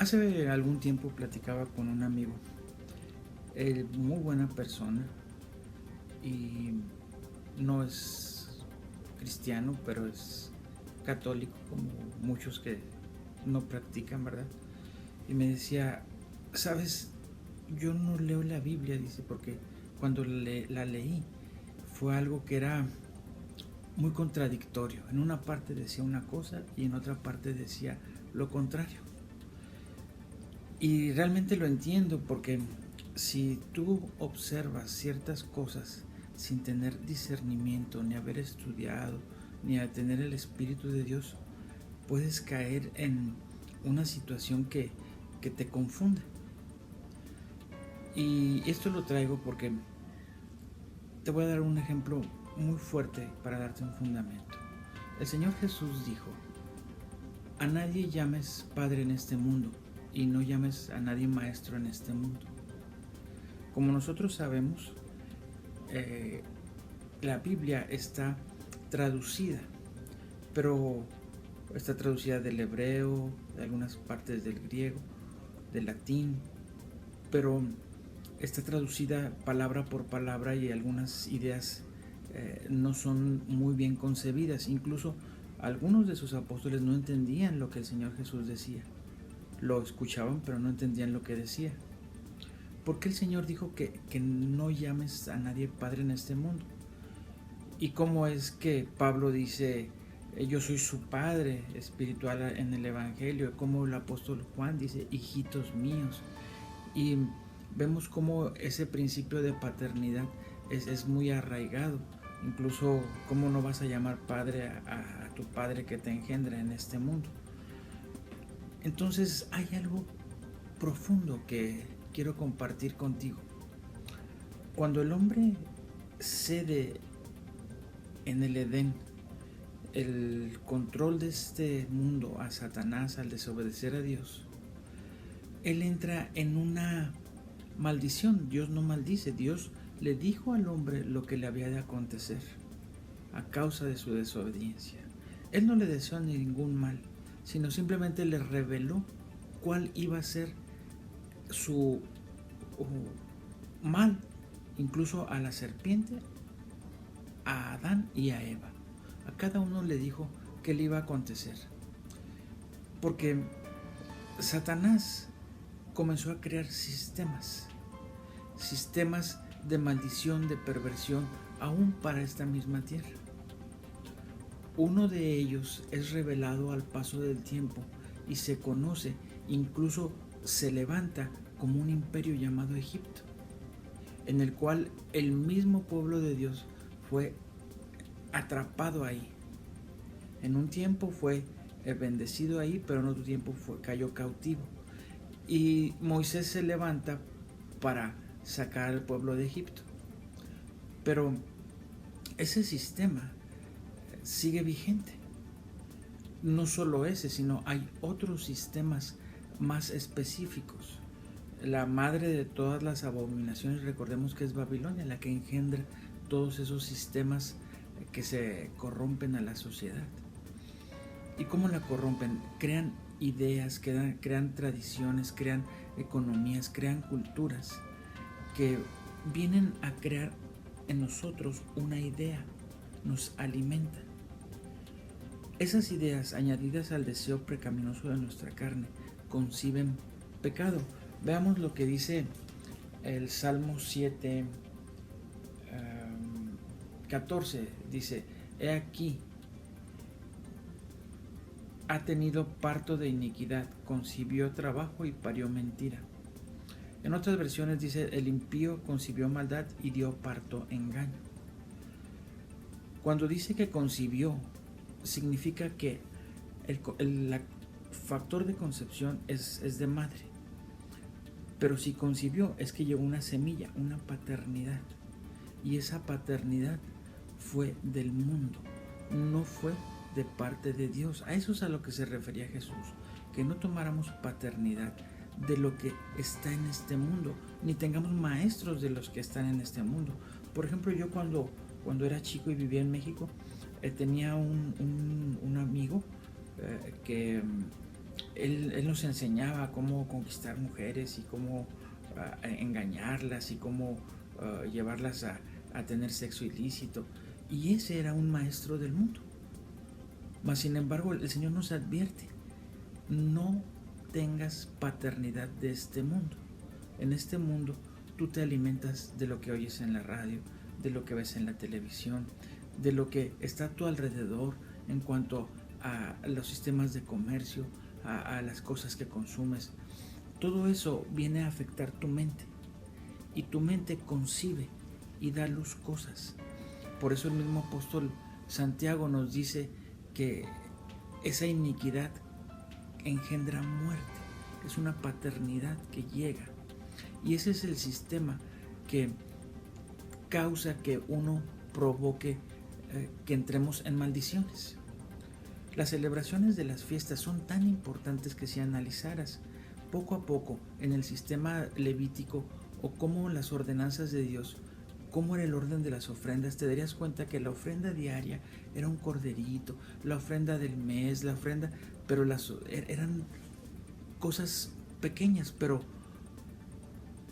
Hace algún tiempo platicaba con un amigo, muy buena persona y no es cristiano, pero es católico como muchos que no practican, ¿verdad? Y me decía, sabes, yo no leo la Biblia, dice, porque cuando la leí fue algo que era muy contradictorio. En una parte decía una cosa y en otra parte decía lo contrario. Y realmente lo entiendo porque si tú observas ciertas cosas sin tener discernimiento, ni haber estudiado, ni a tener el Espíritu de Dios, puedes caer en una situación que te confunde. Y esto lo traigo porque te voy a dar un ejemplo muy fuerte para darte un fundamento. El Señor Jesús dijo, a nadie llames Padre en este mundo y no llames a nadie Maestro en este mundo. Como nosotros sabemos, eh, la Biblia está traducida, pero está traducida del hebreo, de algunas partes del griego, del latín, pero está traducida palabra por palabra y algunas ideas no son muy bien concebidas. Incluso algunos de sus apóstoles no entendían lo que el Señor Jesús decía. Lo escuchaban, pero no entendían lo que decía. ¿Por qué el Señor dijo que no llames a nadie Padre en este mundo? ¿Y cómo es que Pablo dice, yo soy su padre espiritual en el Evangelio? Como el apóstol Juan dice, hijitos míos. Y vemos cómo ese principio de paternidad es muy arraigado. Incluso, ¿cómo no vas a llamar padre a tu padre que te engendra en este mundo? Entonces hay algo profundo que quiero compartir contigo. Cuando el hombre cede en el Edén el control de este mundo a Satanás al desobedecer a Dios, él entra en una maldición. Dios no maldice, Dios le dijo al hombre lo que le había de acontecer a causa de su desobediencia. Él no le deseó ningún mal, sino simplemente le reveló cuál iba a ser su mal, incluso a la serpiente, a Adán y a Eva. A cada uno le dijo que le iba a acontecer. Porque Satanás comenzó a crear sistemas de maldición, de perversión, aún para esta misma tierra. Uno de ellos es revelado al paso del tiempo y se conoce, incluso se levanta como un imperio llamado Egipto, en el cual el mismo pueblo de Dios fue atrapado ahí. En un tiempo fue bendecido ahí, pero en otro tiempo cayó cautivo. Y Moisés se levanta para sacar al pueblo de Egipto. Pero ese sistema sigue vigente. No solo ese, sino hay otros sistemas más específicos. La madre de todas las abominaciones, recordemos que es Babilonia, la que engendra todos esos sistemas que se corrompen a la sociedad. ¿Y cómo la corrompen? Crean ideas, crean tradiciones, crean economías, crean culturas que vienen a crear en nosotros una idea, nos alimentan. Esas ideas añadidas al deseo pecaminoso de nuestra carne conciben pecado. Veamos lo que dice el Salmo 7, 14. Dice, he aquí, ha tenido parto de iniquidad, concibió trabajo y parió mentira. En otras versiones dice, el impío concibió maldad y dio parto engaño. Cuando dice que concibió, significa que el factor de concepción es de madre. Pero si concibió es que llevó una semilla, una paternidad. Y esa paternidad fue del mundo, no fue de parte de Dios. A eso es a lo que se refería Jesús, que no tomáramos paternidad de lo que está en este mundo, ni tengamos maestros de los que están en este mundo. Por ejemplo, yo cuando era chico y vivía en México, tenía un amigo que Él nos enseñaba cómo conquistar mujeres y cómo engañarlas y cómo llevarlas a tener sexo ilícito. Y ese era un maestro del mundo. Mas sin embargo el Señor nos advierte, no tengas paternidad de este mundo. En este mundo tú te alimentas de lo que oyes en la radio, de lo que ves en la televisión, de lo que está a tu alrededor en cuanto a los sistemas de comercio, a las cosas que consumes. Todo eso viene a afectar tu mente y tu mente concibe y da luz cosas. Por eso el mismo apóstol Santiago nos dice que esa iniquidad engendra muerte, es una paternidad que llega. Y ese es el sistema que causa que uno provoque que entremos en maldiciones. Las celebraciones de las fiestas son tan importantes que si analizaras poco a poco en el sistema levítico o cómo las ordenanzas de Dios, cómo era el orden de las ofrendas, te darías cuenta que la ofrenda diaria era un corderito, la ofrenda del mes, la ofrenda, pero eran cosas pequeñas, pero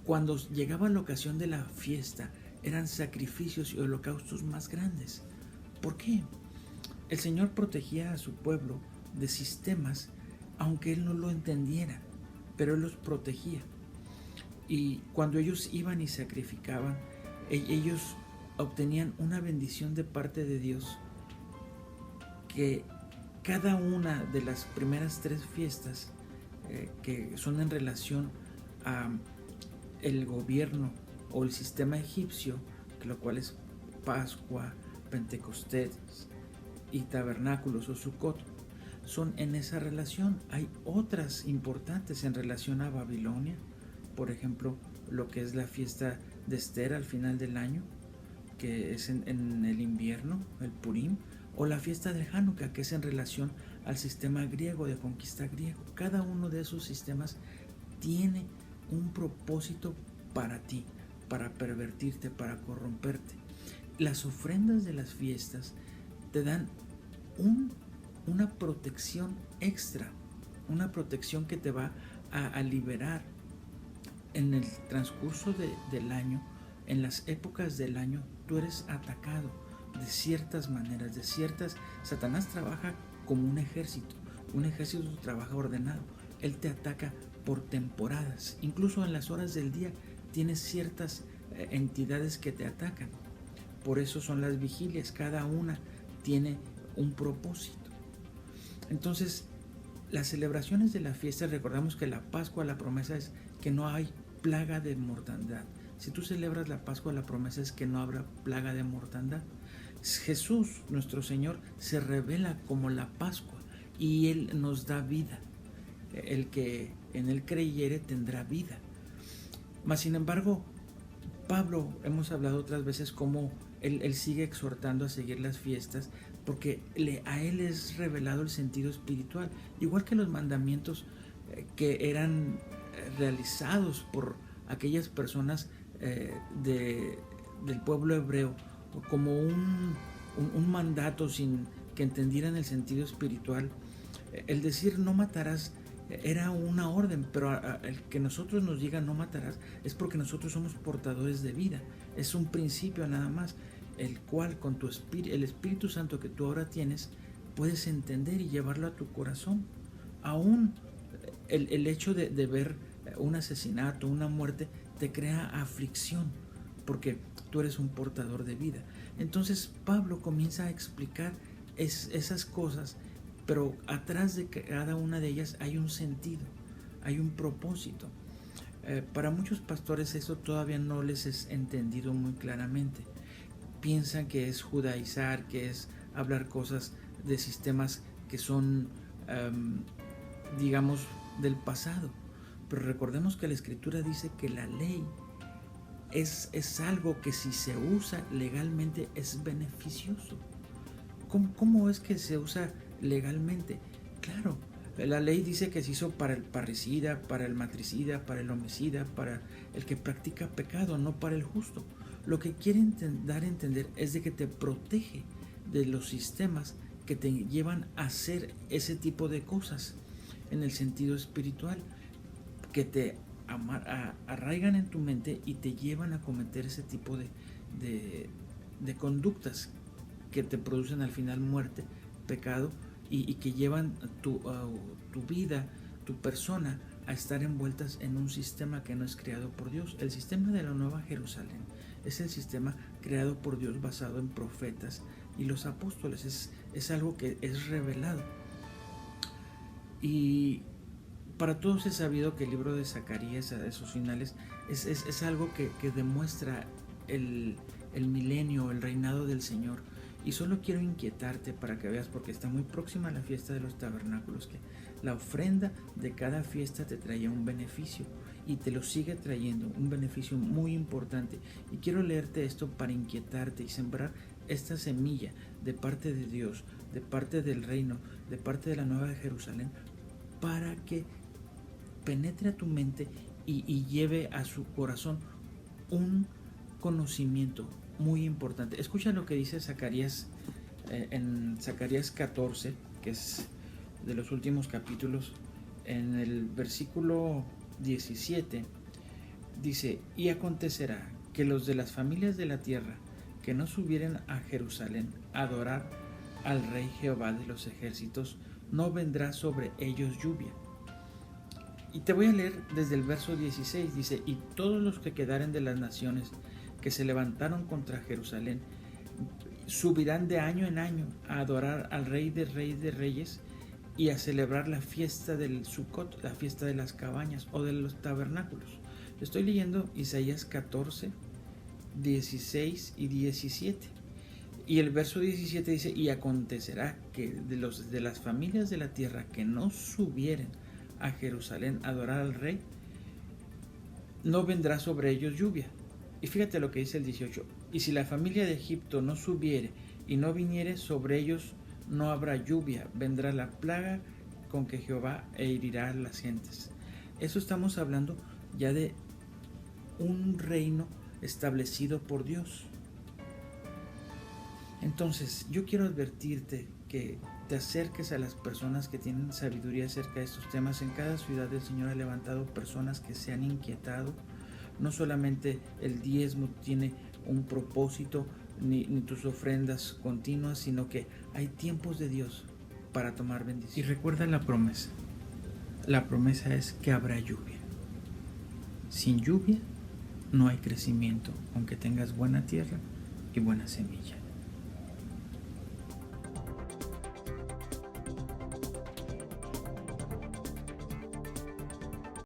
cuando llegaba la ocasión de la fiesta, eran sacrificios y holocaustos más grandes. ¿Por qué? El Señor protegía a su pueblo de sistemas, aunque Él no lo entendiera, pero Él los protegía. Y cuando ellos iban y sacrificaban, ellos obtenían una bendición de parte de Dios, que cada una de las primeras 3 fiestas que son en relación a el gobierno o el sistema egipcio, lo cual es Pascua, Pentecostés y Tabernáculos o Sucot, son en esa relación. Hay otras importantes en relación a Babilonia, por ejemplo, lo que es la fiesta de Esther al final del año, que es en el invierno, el Purim, o la fiesta del Hanukkah, que es en relación al sistema griego de conquista griego. Cada uno de esos sistemas tiene un propósito para ti, para pervertirte, para corromperte. Las ofrendas de las fiestas te dan una protección extra, una protección que te va a liberar en el transcurso del año. En las épocas del año tú eres atacado de ciertas maneras, Satanás trabaja como un ejército trabaja ordenado. Él te ataca por temporadas, incluso en las horas del día tienes ciertas entidades que te atacan. Por eso son las vigilias, cada una tiene un propósito. Entonces, las celebraciones de la fiesta, recordamos que la Pascua, la promesa es que no hay plaga de mortandad. Si tú celebras la Pascua, la promesa es que no habrá plaga de mortandad. Jesús, nuestro Señor, se revela como la Pascua y Él nos da vida. El que en Él creyere tendrá vida. Mas sin embargo, Pablo, hemos hablado otras veces cómo él sigue exhortando a seguir las fiestas, porque a Él es revelado el sentido espiritual, igual que los mandamientos que eran realizados por aquellas personas del pueblo hebreo, como un mandato sin que entendieran el sentido espiritual. El decir no matarás era una orden, pero el que nosotros nos diga no matarás es porque nosotros somos portadores de vida. Es un principio nada más, el cual con tu el Espíritu Santo que tú ahora tienes, puedes entender y llevarlo a tu corazón. Aún el hecho de ver un asesinato, una muerte, te crea aflicción, porque tú eres un portador de vida. Entonces Pablo comienza a explicar esas cosas, pero atrás de cada una de ellas hay un sentido, hay un propósito. Para muchos pastores eso todavía no les es entendido muy claramente. Piensan que es judaizar, que es hablar cosas de sistemas que son, digamos, del pasado. Pero recordemos que la Escritura dice que la ley es algo que si se usa legalmente es beneficioso. ¿Cómo es que se usa legalmente? Claro, la ley dice que se hizo para el parricida, para el matricida, para el homicida, para el que practica pecado, no para el justo. Lo que quiere dar a entender es de que te protege de los sistemas que te llevan a hacer ese tipo de cosas. en el sentido espiritual, que te arraigan en tu mente y te llevan a cometer ese tipo de conductas que te producen al final muerte, pecado, y que llevan tu vida, tu persona, a estar envueltas en un sistema que no es creado por Dios. El sistema de la Nueva Jerusalén es el sistema creado por Dios basado en profetas y los apóstoles. Es algo que es revelado. Y para todos es sabido que el libro de Zacarías, a esos finales, es algo que demuestra el milenio, el reinado del Señor. Y solo quiero inquietarte para que veas, porque está muy próxima la fiesta de los tabernáculos, que la ofrenda de cada fiesta te traía un beneficio y te lo sigue trayendo, un beneficio muy importante. Y quiero leerte esto para inquietarte y sembrar esta semilla de parte de Dios, de parte del reino, de parte de la Nueva Jerusalén, para que penetre a tu mente y lleve a su corazón un conocimiento muy importante. Escucha lo que dice Zacarías en Zacarías 14, que es de los últimos capítulos, en el versículo 17, dice: y acontecerá que los de las familias de la tierra que no subieren a Jerusalén a adorar al Rey Jehová de los ejércitos, no vendrá sobre ellos lluvia. Y te voy a leer desde el verso 16, dice: y todos los que quedaren de las naciones que se levantaron contra Jerusalén subirán de año en año a adorar al Rey de Reyes y a celebrar la fiesta del Sukkot, la fiesta de las cabañas o de los tabernáculos. Estoy leyendo Isaías 14, 16 y 17. Y el verso 17 dice: y acontecerá que de las familias de la tierra que no subieren a Jerusalén a adorar al Rey, no vendrá sobre ellos lluvia. Y fíjate lo que dice el 18: y si la familia de Egipto no subiere y no viniere, sobre ellos no habrá lluvia, vendrá la plaga con que Jehová herirá a las gentes. Eso estamos hablando ya de un reino establecido por Dios. Entonces, yo quiero advertirte que te acerques a las personas que tienen sabiduría acerca de estos temas. En cada ciudad el Señor ha levantado personas que se han inquietado. No solamente el diezmo tiene un propósito, ni tus ofrendas continuas, sino que hay tiempos de Dios para tomar bendición. Y recuerda la promesa. La promesa es que habrá lluvia. Sin lluvia no hay crecimiento, aunque tengas buena tierra y buena semilla.